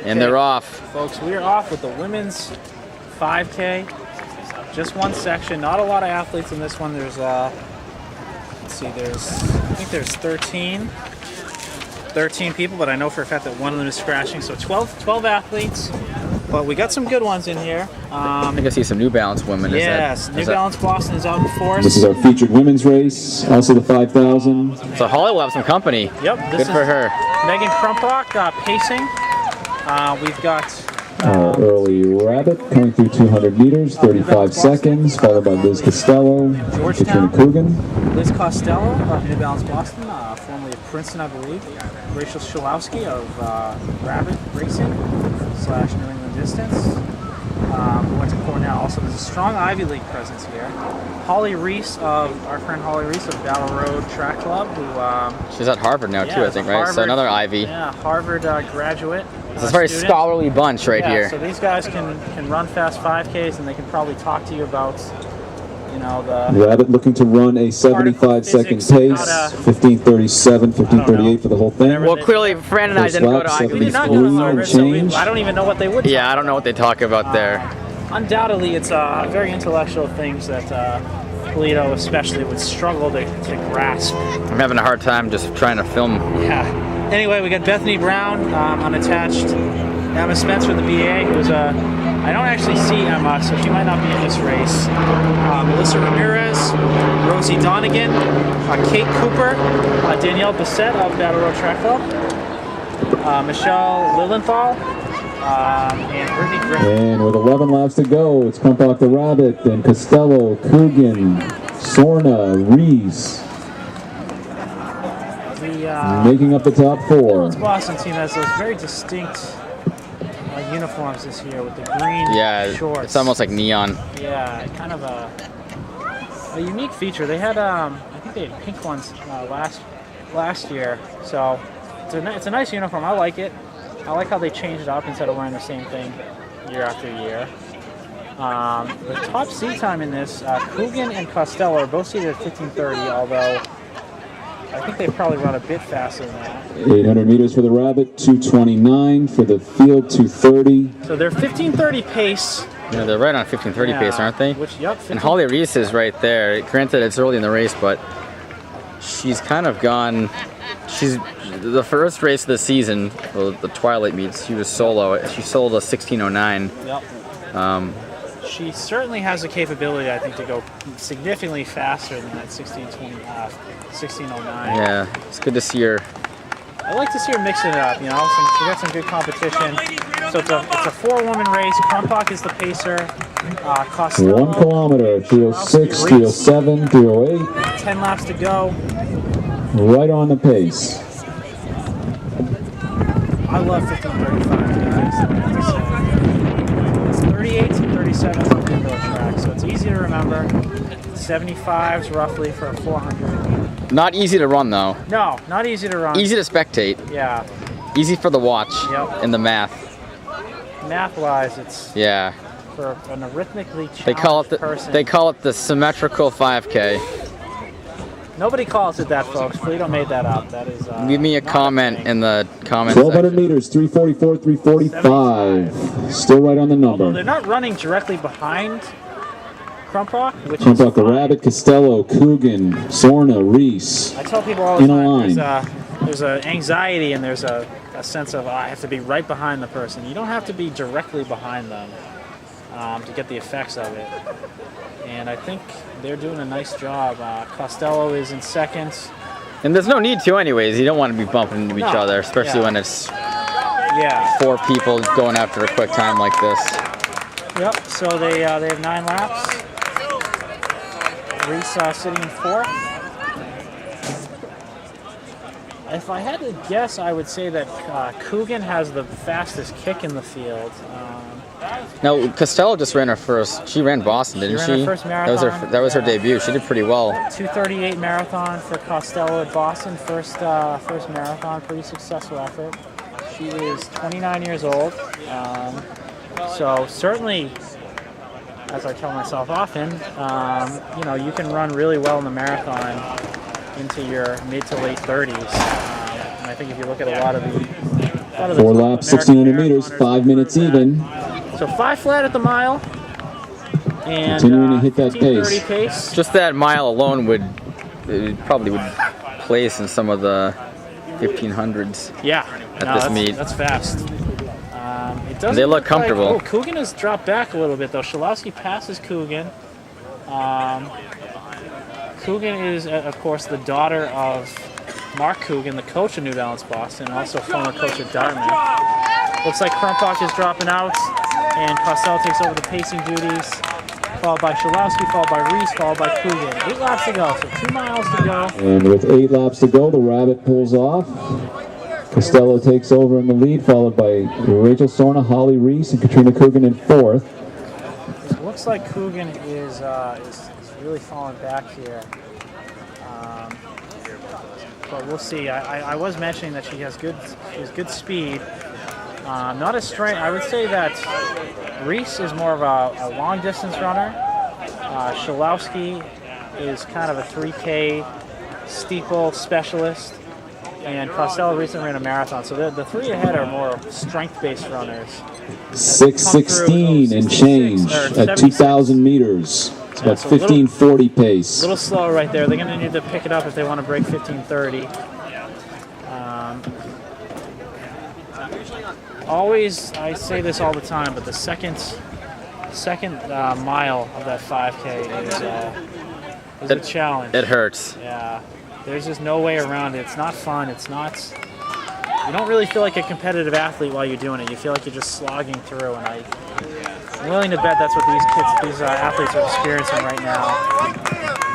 And they're off. Folks, we are off with the women's 5K. Just one section. Not a lot of athletes in this one. There's, let's see, I think there's 13 people, but I know for a fact that one of them is scratching. So 12 athletes, but we got some good ones in here. I think I see some New Balance women. Yes, New Balance Boston is out in force. This is our featured women's race, also the 5,000. So Holly will have some company. Yep. Good for her. Megan Krumpach pacing. We've got Our early rabbit coming through 200 meters, 35 seconds, followed by Liz Costello, Katrina Coogan. Liz Costello of New Balance Boston, formerly of Princeton, I believe. Rachel Shulowski of Rabbit Racing / New England Distance. Who went to Cornell. Also, there's a strong Ivy League presence here. Holly Reese our friend Holly Reese of Battle Road Track Club, who she's at Harvard now too, I think, right? So another Ivy. Yeah, Harvard graduate. It's a very scholarly bunch right here. So these guys can run fast 5Ks, and they can probably talk to you about, you know, the Rabbit looking to run a 75-second pace, 15:37, 15:38 for the whole thing. Well, clearly, Fran and I didn't go to Ivy League school. Change. I don't even know what they would. Yeah, I don't know what they talk about there. Undoubtedly, it's very intellectual things that Polito especially would struggle to grasp. I'm having a hard time just trying to film. Yeah. Anyway, we got Bethany Brown, unattached. Emma Spencer, the BA, who's I don't actually see Emma, so she might not be in this race. Melissa Ramirez, Rosie Donegan, Kate Cooper, Danielle Bissett of Battle Road Track Club, Michelle Lilienthal, and Brittany Griffin. And with 11 laps to go, it's Krumpach the Rabbit, then Costello, Coogan, Sorna, Reese. Making up the top four. The Boston team has those very distinct uniforms this year with the green shorts. It's almost like neon. Yeah, kind of a unique feature. They had, I think they had pink ones last year. So it's a nice uniform. I like it. I like how they changed it up instead of wearing the same thing year after year. The top seat time in this, Coogan and Costello are both seated at 15:30, although I think they probably run a bit faster than that. 800 meters for the Rabbit, 2:29 for the field, 2:30. So they're 15:30 pace. Yeah, they're right on 15:30 pace, aren't they? Yep. And Holly Reese is right there. Granted, it's early in the race, but she's kind of gone. She's the first race of the season, the Twilight meets. She was solo. She sold a 16:09. Yep. She certainly has the capability, I think, to go significantly faster than that 16:09. Yeah, it's good to see her. I like to see her mixing it up, you know. She got some good competition. So it's a 4-woman race. Krumpach is the pacer. Costello, 1 kilometer, 3:06, 3:07, 3:08. 10 laps to go. Right on the pace. I love 15:35. It's 38 to 37 on the indoor track, so it's easy to remember. 75s roughly for a 400. Not easy to run though. No, not easy to run. Easy to spectate. Yeah. Easy for the watch. Yep. And the math. Math-wise, it's for an arithmetically challenged person. They call it the symmetrical 5K. Nobody calls it that, folks. Polito made that up. That is. Give me a comment in the comments. 1,200 meters, 3:44, 3:45. Still right on the number. Although they're not running directly behind Krumpach, which Krumpach the Rabbit, Costello, Coogan, Sorna, Reese. I tell people all the time, there's an anxiety and there's a sense of, I have to be right behind the person. You don't have to be directly behind them to get the effects of it. And I think they're doing a nice job. Costello is in second. And there's no need to anyways. You don't want to be bumping into each other, especially when it's 4 people going after a quick time like this. Yep, so they have 9 laps. Reese sitting in 4th. If I had to guess, I would say that Coogan has the fastest kick in the field. No, Costello just ran her first. She ran Boston, didn't she? She ran her first marathon. That was her debut. She did pretty well. 2:38 marathon for Costello at Boston. First marathon, pretty successful effort. She is 29 years old. So certainly, as I tell myself often, you know, you can run really well in the marathon into your mid to late 30s. And I think if you look at a lot of the 4 laps, 1,600 meters, 5 minutes even. So 5 flat at the mile. And Continuing to hit that 15:30 pace. Just that mile alone probably would place in some of the 1500s. Yeah, at this meet. That's fast. It doesn't They look comfortable. Like, Coogan has dropped back a little bit though. Schalowski passes Coogan. Coogan is, of course, the daughter of Mark Coogan, the coach of New Balance Boston, also former coach of Dartmouth. Looks like Crumpach is dropping out, and Costello takes over the pacing duties, followed by Schalowski, followed by Reese, followed by Coogan. 8 laps to go, so 2 miles to go. And with 8 laps to go, the Rabbit pulls off. Costello takes over in the lead, followed by Rachel Sorna, Holly Reese, and Katrina Coogan in 4th. It looks like Coogan is really falling back here. But we'll see. I was mentioning that she has good speed. Not as straight. I would say that Reese is more of a long distance runner. Schalowski is kind of a 3K steeple specialist. And Costello recently ran a marathon. So the 3 ahead are more strength-based runners. 6:16 and change at 2,000 meters. It's about 15:40 pace. A little slower right there. They're going to need to pick it up if they want to break 15:30. Always, I say this all the time, but the second mile of that 5K is a challenge. It hurts. Yeah, there's just no way around it. It's not fun. It's not. You don't really feel like a competitive athlete while you're doing it. You feel like you're just slogging through, and I'm willing to bet that's what these athletes are experiencing right now.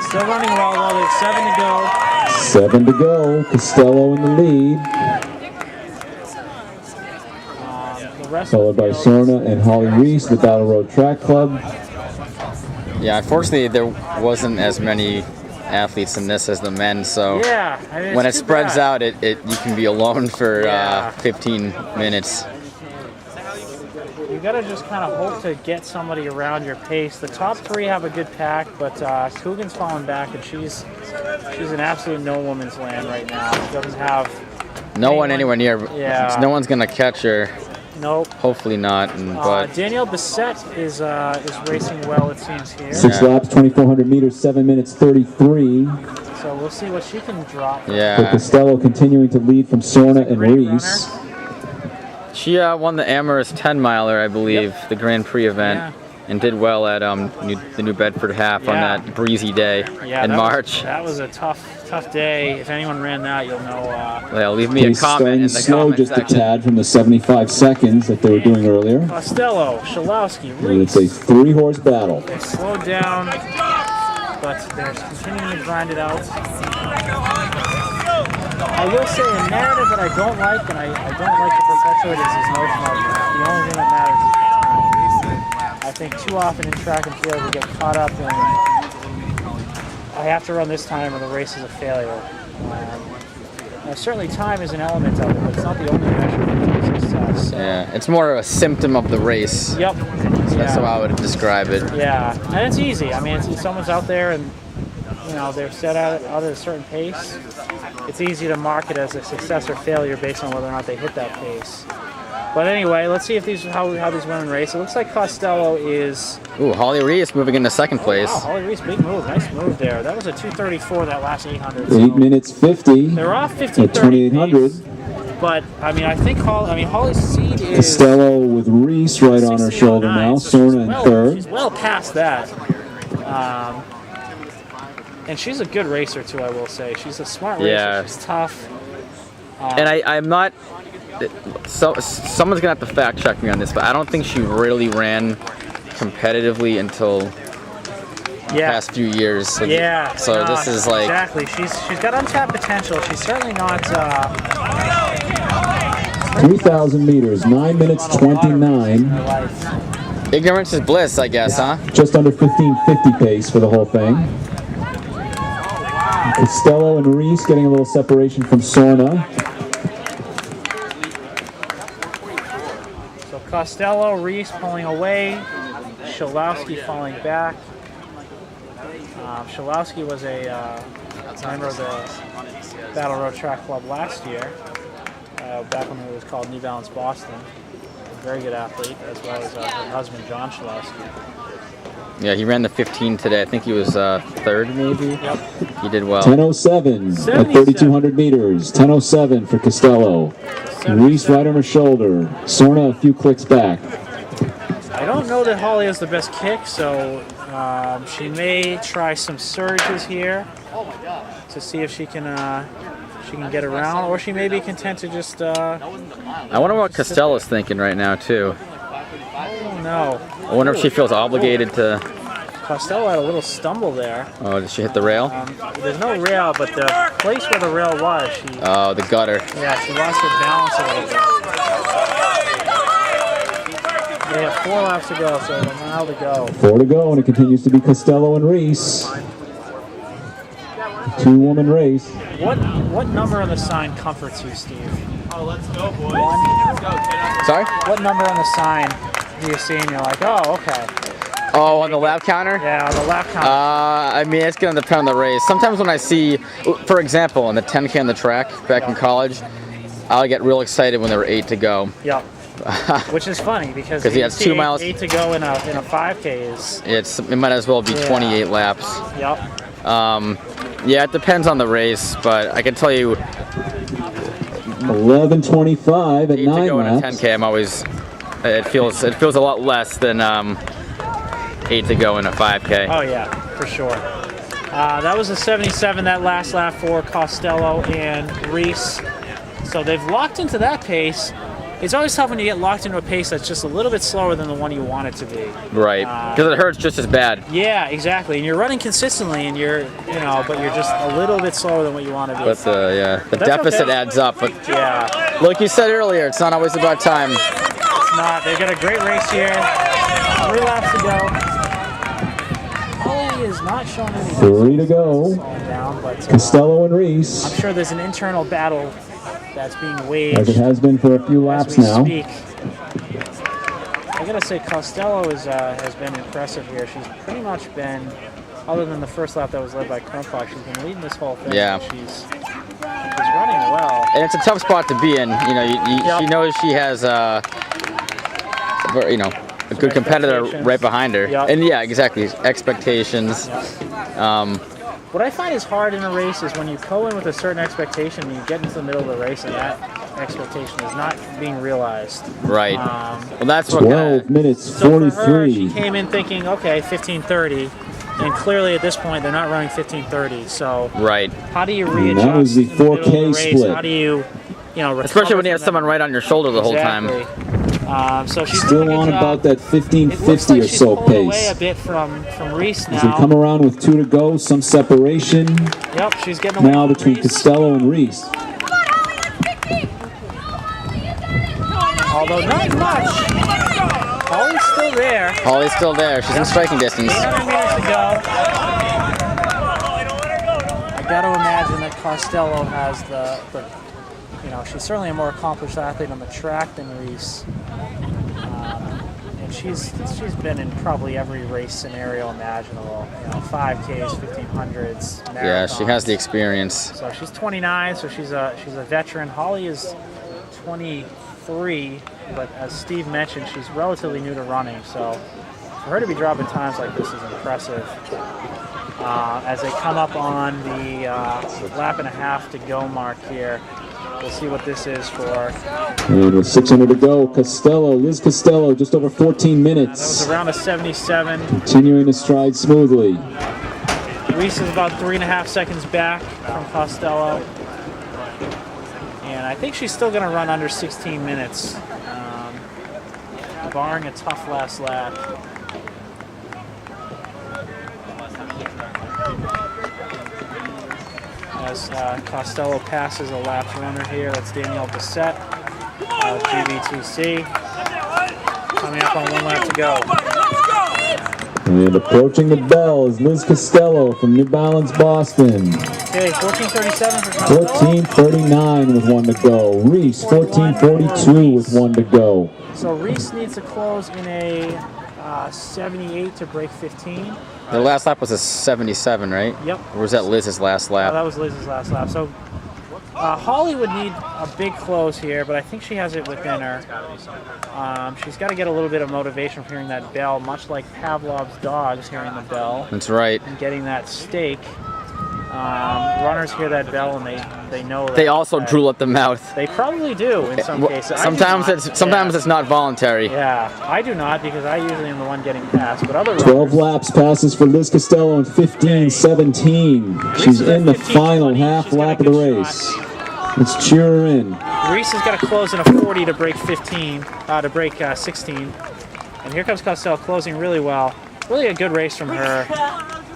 Still running well, though. There's 7 to go. 7 to go. Costello in the lead. Followed by Sorna and Holly Reese, the Battle Road Track Club. Yeah, unfortunately, there wasn't as many athletes in this as the men, so yeah, I mean, when it spreads out, you can be alone for 15 minutes. You gotta just kind of hope to get somebody around your pace. The top 3 have a good pack, but Coogan's falling back, and she's in absolute no woman's land right now. She doesn't have no one anywhere near. Yeah. No one's gonna catch her. Nope. Hopefully not. But Danielle Bissett is racing well, it seems here. 6 laps, 2,400 meters, 7 minutes 33. So we'll see what she can drop. Yeah. But Costello continuing to lead from Sorna and Reese. Runner. She won the Amherst 10-miler, I believe, the Grand Prix event, and did well at the New Bedford half on that breezy day in March. That was a tough day. If anyone ran that, you'll know. Yeah, leave me a comment in the slow comment just section. a tad from the 75 seconds that they were doing earlier. Costello, Schalowski, Reese. Reese. It's a 3-horse battle. They slowed down, but they're continuing to grind it out. I will say a narrative that I don't like, and I don't like to perpetuate, is this notion of the only thing that matters is time. I think too often in track and field we get caught up in, I have to run this time or the race is a failure. Now certainly time is an element of it, but it's not the only measure of success. So. Yeah, it's more of a symptom of the race. Yep. So that's how I would describe it. Yeah, and it's easy. I mean, someone's out there and they're set out at a certain pace. It's easy to mark it as a success or failure based on whether or not they hit that pace. But anyway, let's see if how these women race. It looks like Costello is... Ooh, Holly Reese moving into 2nd place. Wow, Holly Reese, big move. Nice move there. That was a 2:34 that last 800. 8 minutes 50. They're off 15:30 at 2,800. But, I mean, I think Holly's seed is... Costello with Reese right on her shoulder now. Sorna in 3rd. She's well past that. And she's a good racer, too, I will say. She's a smart racer. Yeah. She's tough. And I'm not... So someone's going to have to fact check me on this, but I don't think she really ran competitively until the past few years. So, So this is like... Exactly. She's got untapped potential. She's certainly not... 3,000 meters, 9 minutes 29. Ignorance is bliss, I guess, huh? Just under 15:50 pace for the whole thing. Costello and Reese getting a little separation from Sorna. So Costello, Reese pulling away, Schalowski falling back. Schalowski was a member of the Battle Road Track Club last year. back when it was called New Balance Boston. A very good athlete, as well as her husband, John Schlosky. Yeah, he ran the 15 today. I think he was third, maybe. Yep. He did well. 10:07 at 3,200 meters. 10:07 for Costello. Reese right on her shoulder. Sorna a few clicks back. I don't know that Holly has the best kick, so she may try some surges here to see if she can get around, or she may be content to just. I wonder what Costello's thinking right now too. I don't know. I wonder if she feels obligated to. Costello had a little stumble there. Oh, did she hit the rail? There's no rail, but the place where the rail was, Oh, the gutter. Yeah, she lost her balance a little bit. They have 4 laps to go, so a mile to go. 4 to go, and it continues to be Costello and Reese. 2-woman race. What number on the sign comforts you, Steve? Oh, let's go, boys. 1? Let's go, kiddo. Sorry? What number on the sign do you see and you're like, oh, okay. Oh, on the lap counter? Yeah, on the lap counter. I mean, it's going to depend on the race. Sometimes when I see, for example, on the 10K on the track back in college, I'll get real excited when there were 8 to go. Yep. Which is funny because he has 2 miles. 8 to go in a 5K is. It might as well be 28 laps. Yep. Yeah, it depends on the race, but I can tell you 11:25 at 8 9 to go in a laps. 10K. I'm always. It feels a lot less than 8 to go in a 5K. Oh yeah, for sure. That was a 77 that last lap for Costello and Reese. So they've locked into that pace. It's always tough when you get locked into a pace that's just a little bit slower than the one you want it to be. Right, because it hurts just as bad. Yeah, exactly. And you're running consistently, and but you're just a little bit slower than what you want to be. But the deficit okay. adds up. But Yeah, like you said earlier, it's not always about time. it's not. They've got a great race here. 3 laps to go. Holly is not showing any. 3 to go. Slowing down, but Costello and Reese, I'm sure there's an internal battle that's being waged. as it has been for a few laps as we now. speak. I gotta say, Costello has been impressive here. She's pretty much been, other than the first lap that was led by Krumpach, she's been leading this whole thing. Yeah. She's running well. And it's a tough spot to be in. You know, she knows she has a good competitor right behind her. Yep. And yeah, exactly. Expectations. What I find is hard in a race is when you go in with a certain expectation and you get into the middle of the race and that expectation is not being realized. Right. Well, that's what 12 minutes So for her, 43. she came in thinking, okay, 15:30, and clearly at this point they're not running 15:30. So right. how do you And readjust that was the in the middle of 4K the race? split. How do you recover Especially when you have from someone right on your shoulder the whole time. Exactly. So she's Still doing a on good job. about that It looks 15:50 like or she's so pulling away pace. a bit from Reese As we come now. around with 2 to go, some separation Yep, she's getting away now from between Reese. Costello and Reese. Although not much. Holly's still there. Holly's still there. She's in striking distance. 800 meters to go. I got to imagine that Costello has she's certainly a more accomplished athlete on the track than Reese. And she's been in probably every race scenario imaginable. 5Ks, 1500s, marathons. Yeah, she has the experience. So she's 29, so she's a veteran. Holly is 23, but as Steve mentioned, she's relatively new to running. So for her to be dropping times like this is impressive. As they come up on the lap and a half to go mark here, we'll see what this is for. And with 600 to go, Liz Costello, just over 14 That was minutes. around a 77. Continuing to stride smoothly. Reese is about 3.5 seconds back from Costello. And I think she's still going to run under 16 minutes, barring a tough last lap. As Costello passes a lapped runner here, that's Danielle Bissett of GBTC. Coming up on 1 lap to go. And approaching the bell is Liz Costello from New Balance Boston. Okay, 14:37 for Costello. 14:39 with 1 to go. Reese, 14:42 with 1 to go. So Reese needs to close in a 78 to break 15. The last lap was a 77, right? Yep. Or was that Liz's last Oh, lap? that was Liz's last lap. So Holly would need a big close here, but I think she has it within her. She's got to get a little bit of motivation from hearing that bell, much like Pavlov's dogs hearing the bell That's right. and getting that steak. Runners hear that bell and they know that. They also drool at the mouth. They probably do in some cases. I do Sometimes not. sometimes it's not voluntary. Yeah, I do not because I usually am the one getting passed, but other 12 runners, laps passes for Liz Costello in 15:17. She's in the final half lap of the race. Let's cheer her in. Reese has got to close in a 40 to break 15, to break 16. And here comes Costello closing really well. Really a good race from her.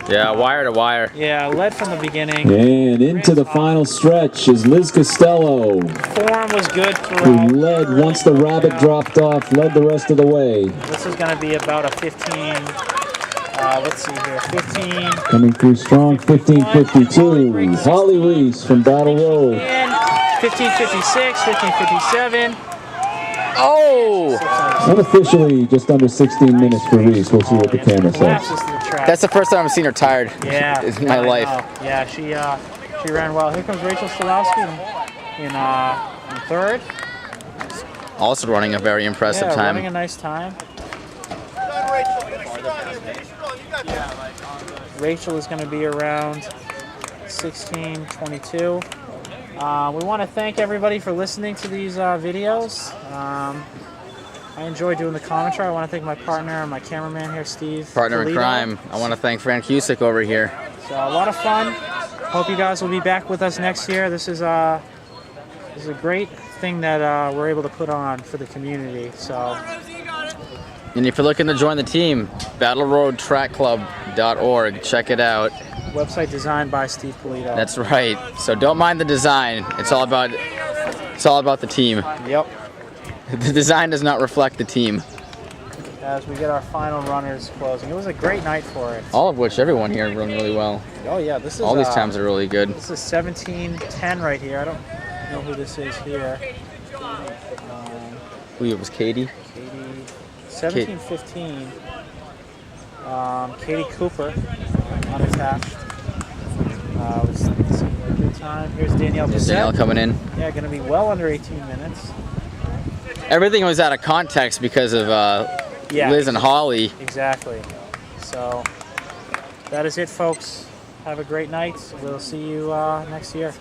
Yeah, wire to wire. Yeah, led from the beginning. And into the final stretch is Liz Costello, Form was good who throughout. led once the rabbit dropped off, led the rest of the way. This is going to be about a 15. Let's see here, 15. Coming through strong, 15:52. Holly Reese from Battle Road. And 15:56, 15:57. Oh! Unofficially, just under 16 minutes for Reese. We'll see what the camera says. Collapses to the track. That's the first time I've seen her tired Yeah, in my I life. know. Yeah, she ran well. Here comes Rachel Stolowski in third. Also running a very impressive Yeah, time. running a nice time. Rachel is going to be around 16:22. We want to thank everybody for listening to these videos. I enjoy doing the commentary. I want to thank my partner, my cameraman here, Steve. Partner in Toledo. crime. I want to thank Frank Cusick over here. So a lot of fun. Hope you guys will be back with us next year. This is a great thing that we're able to put on for the community. So And if you're looking to join the team, battleroadtrackclub.org. Check it out. website designed by Steve Toledo. That's right. So don't mind the design. It's all about the team. Yep. The design does not reflect the team. As we get our final runners closing. It was a great night for it. All of which everyone here run really well. Oh yeah, this is All these times are really good. This is 17:10 right here. I don't know who this is here. Who it was Katie? Katie. 17:15. Katie Cooper, unattached. Was seeing a good time. Here's Danielle There's Danielle Bissett. coming in. Yeah, going to be well under 18 minutes. Everything was out of context because of Yeah, Liz and Holly. Exactly. So that is it, folks. Have a great night. We'll see you next year.